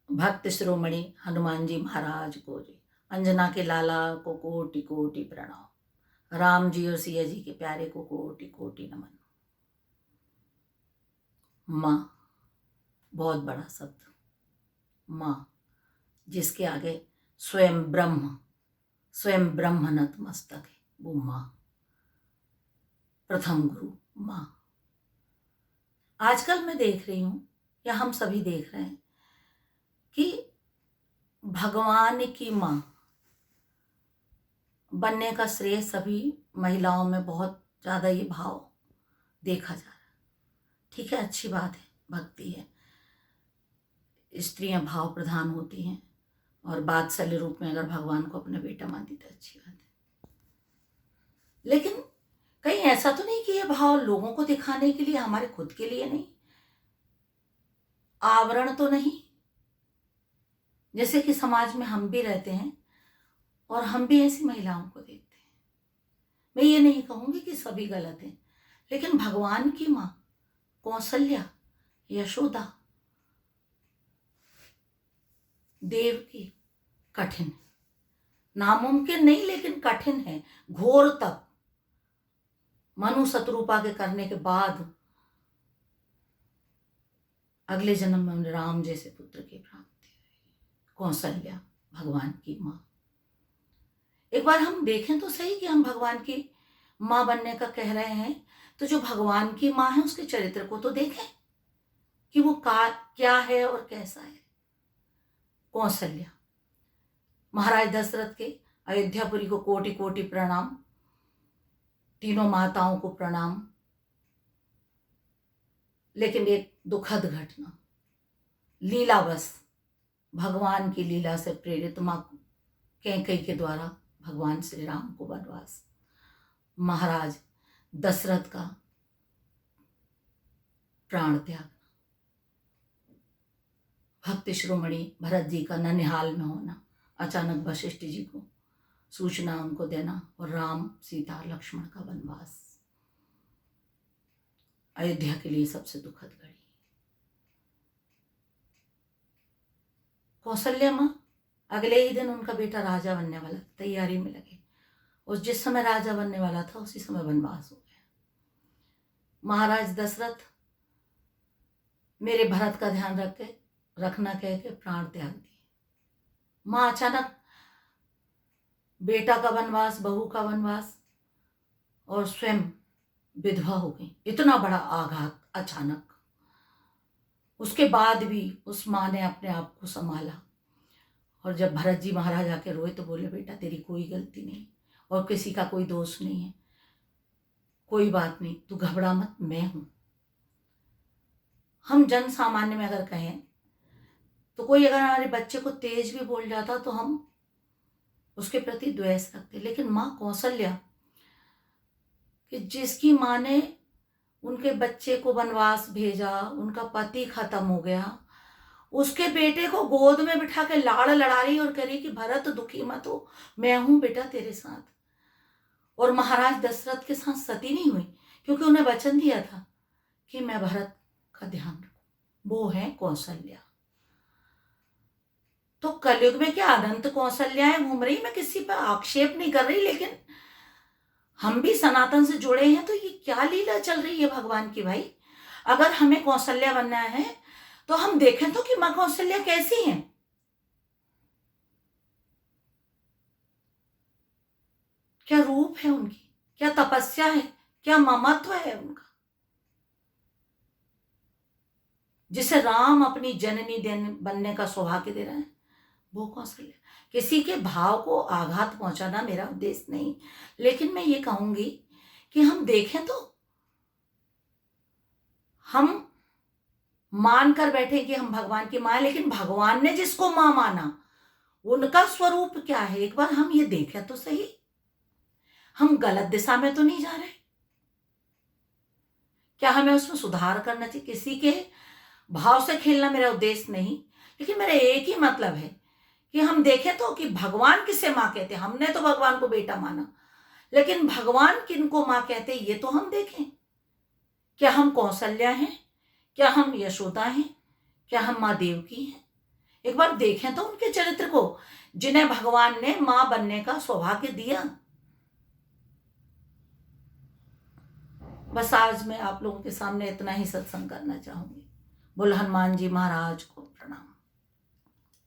भक्त शिरोमणि हनुमान जी महाराज को जी, अंजना के लाला को कोटि कोटि प्रणाम, राम जी और सिया जी के प्यारे को कोटि कोटि नमन। माँ बहुत बड़ा शब्द, माँ जिसके आगे स्वयं ब्रह्म नतमस्तक है, वो माँ, प्रथम गुरु माँ। आजकल मैं देख रही हूँ, या हम सभी देख रहे हैं कि भगवान की माँ बनने का श्रेय सभी महिलाओं में बहुत ज़्यादा ये भाव देखा जा रहा है। ठीक है, अच्छी बात है, भक्ति है, स्त्रियां भाव प्रधान होती हैं और वात्सल्य रूप में अगर भगवान को अपना बेटा मानती तो अच्छी बात है। लेकिन कहीं ऐसा तो नहीं कि ये भाव लोगों को दिखाने के लिए, हमारे खुद के लिए नहीं, आवरण तो नहीं, जैसे कि समाज में हम भी रहते हैं और हम भी ऐसी महिलाओं को देखते हैं। मैं ये नहीं कहूंगी कि सभी गलत हैं, लेकिन भगवान की माँ कौशल्या, यशोदा, देवकी कठिन है, नामुमकिन नहीं लेकिन कठिन है, घोर तप, मनु शत्रुपा के करने के बाद अगले जन्म में उन्हें राम जैसे पुत्र की प्राप्ति हुई। कौशल्या भगवान की माँ। एक बार हम देखें तो सही कि हम भगवान की माँ बनने का कह रहे हैं, तो जो भगवान की माँ है उसके चरित्र को तो देखें कि वो क्या है और कैसा है। कौशल्या, महाराज दशरथ के अयोध्यापुरी को कोटि कोटि प्रणाम, तीनों माताओं को प्रणाम। लेकिन एक दुखद घटना, लीलावश भगवान की लीला से प्रेरित मां कैकेयी के द्वारा भगवान श्री राम को वनवास, महाराज दशरथ का प्राण त्याग, भक्त शिरोमणि भरत जी का ननिहाल में होना, अचानक वशिष्ठ जी को सूचना उनको देना और राम सीता लक्ष्मण का वनवास, अयोध्या के लिए सबसे दुखद घड़ी। कौशल्या माँ अगले ही दिन उनका बेटा राजा बनने वाला, तैयारी में लगे, और जिस समय राजा बनने वाला था उसी समय वनवास हो गया। महाराज दशरथ मेरे भरत का ध्यान रखना कह के प्राण त्याग दिए। माँ अचानक बेटा का वनवास, बहू का वनवास, और स्वयं विधवा हो गई। इतना बड़ा आघात अचानक। उसके बाद भी उस माँ ने अपने आप को संभाला, और जब भरत जी महाराज आके रोए तो बोले, बेटा तेरी कोई गलती नहीं और किसी का कोई दोष नहीं है, कोई बात नहीं, तू घबरा मत, मैं हूं। हम जन सामान्य में अगर कहें तो कोई अगर हमारे बच्चे को तेज भी बोल जाता तो हम उसके प्रति द्वेष रखते, लेकिन माँ कौशल्या कि जिसकी माँ ने उनके बच्चे को वनवास भेजा, उनका पति खत्म हो गया, उसके बेटे को गोद में बिठा के लाड़ लड़ा रही और कह रही कि भरत दुखी मत हो, मैं हूं बेटा तेरे साथ। और महाराज दशरथ के साथ सती नहीं हुई, क्योंकि उन्हें वचन दिया था कि मैं भरत का ध्यान रखूं। वो है कौशल्या। तो कलयुग में क्या अनंत कौशल्याएं घूम रही, मैं किसी पर आक्षेप नहीं कर रही, लेकिन हम भी सनातन से जुड़े हैं, तो ये क्या लीला चल रही है भगवान की भाई। अगर हमें कौशल्या बनना है तो हम देखें तो कि मां कौशल्या कैसी हैं। क्या रूप है उनकी, क्या तपस्या है, क्या ममत्व है उनका, जिसे राम अपनी जननी बनने का सौभाग्य दे रहे हैं, वो कौशल्या। किसी के भाव को आघात पहुंचाना मेरा उद्देश्य नहीं, लेकिन मैं ये कहूंगी कि हम देखें तो हम मान कर बैठे कि हम भगवान की मां है, लेकिन भगवान ने जिसको मां माना उनका स्वरूप क्या है, एक बार हम ये देखें तो सही। हम गलत दिशा में तो नहीं जा रहे? क्या हमें उसमें सुधार करना चाहिए? किसी के भाव से खेलना मेरा उद्देश्य नहीं, लेकिन मेरा एक ही मतलब है कि हम देखें तो कि भगवान किसे मां कहते हैं। हमने तो भगवान को बेटा माना, लेकिन भगवान किनको मां कहते हैं ये तो हम देखें। क्या हम कौशल्या हैं? क्या हम यशोदा हैं? क्या हम मां देवकी हैं? एक बार देखें तो उनके चरित्र को, जिन्हें भगवान ने मां बनने का सौभाग्य दिया। बस आज मैं आप लोगों के सामने इतना ही सत्संग करना चाहूंगी। बोल हनुमान जी महाराज को प्रणाम।